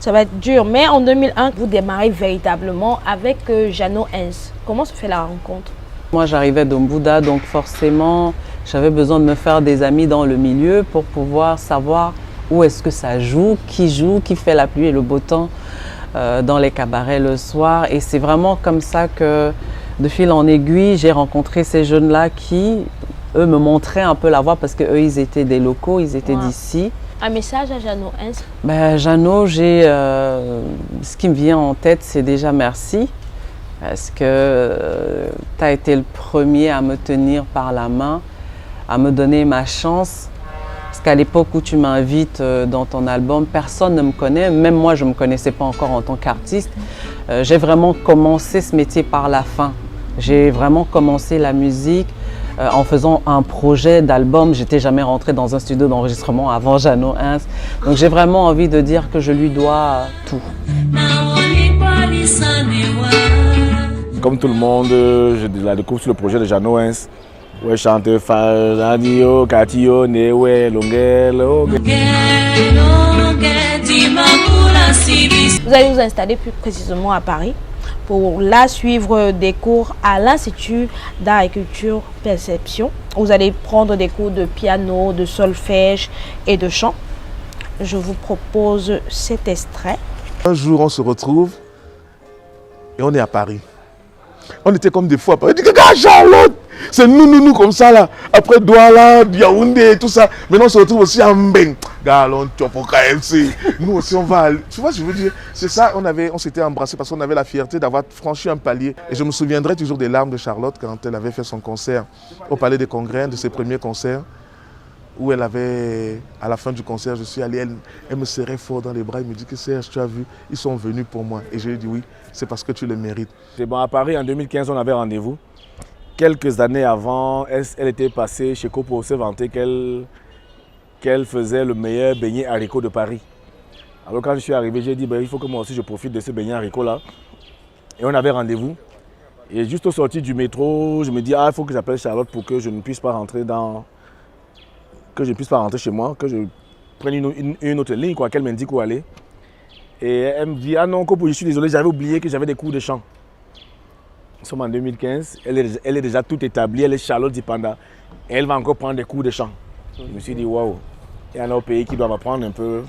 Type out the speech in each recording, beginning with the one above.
Ça va être dur, mais en 2001, vous démarrez véritablement avec Jeannot Hens. Comment se fait la rencontre? Moi, j'arrivais d'Ombouda, donc forcément, j'avais besoin de me faire des amis dans le milieu pour pouvoir savoir où est-ce que ça joue, qui fait la pluie et le beau temps dans les cabarets le soir. Et c'est vraiment comme ça que, de fil en aiguille, j'ai rencontré ces jeunes-là qui, eux, me montraient un peu la voie parce qu'eux, ils étaient des locaux, ils étaient d'ici. Un message à Jeannot Hens? Jeannot, ce qui me vient en tête, c'est déjà merci. Parce que tu as été le premier à me tenir par la main, à me donner ma chance. Parce qu'à l'époque où tu m'invites dans ton album, personne ne me connaît. Même moi, je ne me connaissais pas encore en tant qu'artiste. J'ai vraiment commencé ce métier par la fin. J'ai vraiment commencé la musique en faisant un projet d'album. Je n'étais jamais rentrée dans un studio d'enregistrement avant Jeannot Hens. Donc j'ai vraiment envie de dire que je lui dois tout. Comme tout le monde, je la découvre sur le projet de Jeannot Hens. Ouais, chante Faladio, Katio, Newe, Longel. Vous allez vous installer plus précisément à Paris pour là suivre des cours à l'Institut d'art et culture Perception. Vous allez prendre des cours de piano, de solfège et de chant. Je vous propose cet extrait. Un jour, on se retrouve et on est à Paris. On était comme des fous à Paris. On dit, regarde Charlotte, c'est nous comme ça là. Après Douala, Yaoundé, tout ça. Maintenant on se retrouve aussi à Mbeng. Galon, Tiopo, KFC. Nous aussi on va aller. Tu vois, je veux dire, c'est ça, on s'était embrassés parce qu'on avait la fierté d'avoir franchi un palier. Et je me souviendrai toujours des larmes de Charlotte quand elle avait fait son concert au Palais des Congrès, de ses premiers concerts. Où elle avait, à la fin du concert, je suis allé, elle me serrait fort dans les bras, elle me dit que Serge, tu as vu, ils sont venus pour moi. Et je lui ai dit oui, c'est parce que tu le mérites. C'est bon, à Paris, en 2015, on avait rendez-vous. Quelques années avant, elle était passée chez Copo, s'est vantée qu'elle faisait le meilleur beignet haricot de Paris. Alors quand je suis arrivé, j'ai dit, il faut que moi aussi je profite de ce beignet haricot là. Et on avait rendez-vous. Et juste au sortir du métro, je me dis, il faut que j'appelle Charlotte pour que je ne puisse pas rentrer chez moi, que je prenne une autre ligne, qu'elle m'indique où aller. Et elle me dit, ah non, Copo, je suis désolé, j'avais oublié que j'avais des cours de chant. Nous sommes en 2015, elle est déjà toute établie, elle est Charlotte Dipanda. Et elle va encore prendre des cours de chant. Je me suis dit, waouh, il y en a au pays qui doivent apprendre un peu.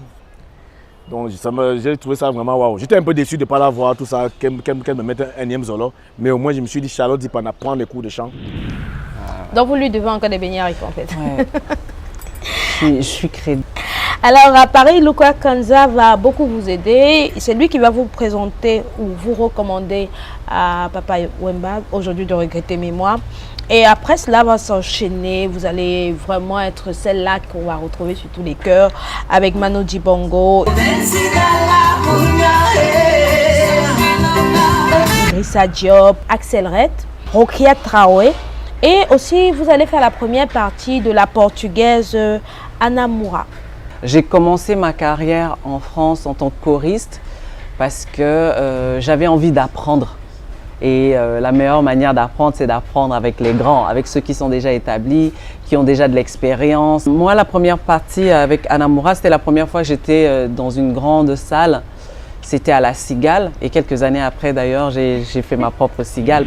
Donc j'ai trouvé ça vraiment waouh. J'étais un peu déçu de ne pas la voir, tout ça, qu'elle me mette un énième solo. Mais au moins, je me suis dit, Charlotte Dipanda, prendre des cours de chant. Donc vous lui devez encore des beignets haricots en fait. Ouais. Je suis crédible. Alors à Paris, Luka Kanza va beaucoup vous aider. C'est lui qui va vous présenter ou vous recommander à Papa Wemba, aujourd'hui de regretter mémoire. Et après cela va s'enchaîner. Vous allez vraiment être celle-là qu'on va retrouver sur tous les cœurs avec Mano Dibongo, Idrissa Diop, Axel Red, Rokia Traoré. Et aussi, vous allez faire la première partie de la portugaise Ana Moura. J'ai commencé ma carrière en France en tant que choriste parce que j'avais envie d'apprendre. Et la meilleure manière d'apprendre, c'est d'apprendre avec les grands, avec ceux qui sont déjà établis, qui ont déjà de l'expérience. Moi, la première partie avec Ana Moura, c'était la première fois que j'étais dans une grande salle. C'était à la Cigale. Et quelques années après, d'ailleurs, j'ai fait ma propre Cigale.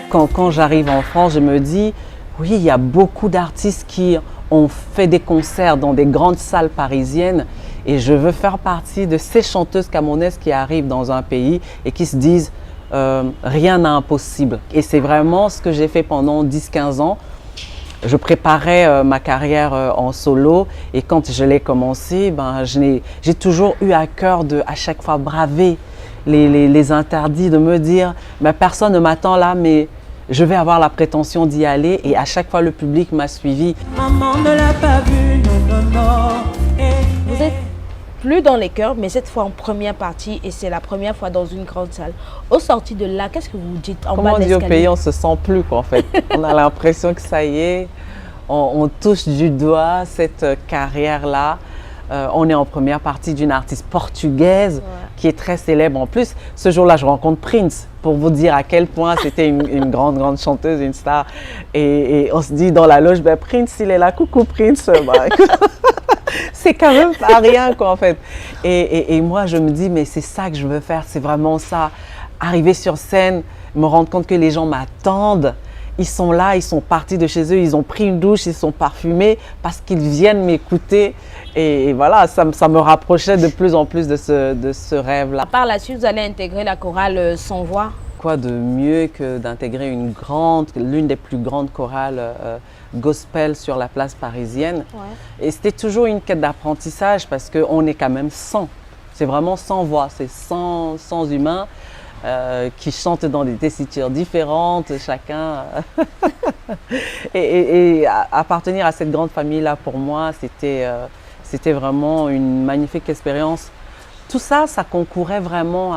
Quand j'arrive en France, je me dis, oui, il y a beaucoup d'artistes qui ont fait des concerts dans des grandes salles parisiennes et je veux faire partie de ces chanteuses camerounaises qui arrivent dans un pays et qui se disent rien n'est impossible. Et c'est vraiment ce que j'ai fait pendant 10-15 ans. Je préparais ma carrière en solo et quand je l'ai commencé, j'ai toujours eu à cœur de à chaque fois braver les interdits, de me dire personne ne m'attend là, mais je vais avoir la prétention d'y aller. Et à chaque fois, le public m'a suivi. Maman ne l'a pas vu, non. Vous êtes plus dans les chœurs, mais cette fois en première partie, et c'est la première fois dans une grande salle. Au sorti de là, qu'est-ce que vous dites en bas de l'escalier? Comment on dit au pays, on se sent plus en fait. On a l'impression que ça y est, on touche du doigt cette carrière-là. On est en première partie d'une artiste portugaise qui est très célèbre. En plus, ce jour-là, je rencontre Prince pour vous dire à quel point c'était une grande chanteuse, une star. Et on se dit dans la loge, Prince, il est là. Coucou Prince. C'est quand même pas rien, quoi, en fait. Et moi, je me dis, mais c'est ça que je veux faire, c'est vraiment ça. Arriver sur scène, me rendre compte que les gens m'attendent. Ils sont là, ils sont partis de chez eux, ils ont pris une douche, ils sont parfumés parce qu'ils viennent m'écouter. Et voilà, ça me rapprochait de plus en plus de ce rêve-là. Par la suite, vous allez intégrer la chorale Sans Voix. Quoi de mieux que d'intégrer l'une des plus grandes chorales gospel sur la place parisienne. Ouais. Et c'était toujours une quête d'apprentissage parce qu'on est quand même 100. C'est vraiment 100 voix, c'est 100 humains qui chantent dans des tessitures différentes, chacun. et appartenir à cette grande famille-là, pour moi, c'était vraiment une magnifique expérience. Tout ça, ça concourait vraiment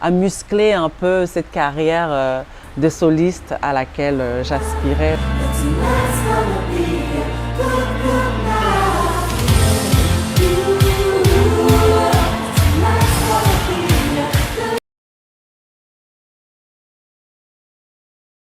à muscler un peu cette carrière de soliste à laquelle j'aspirais.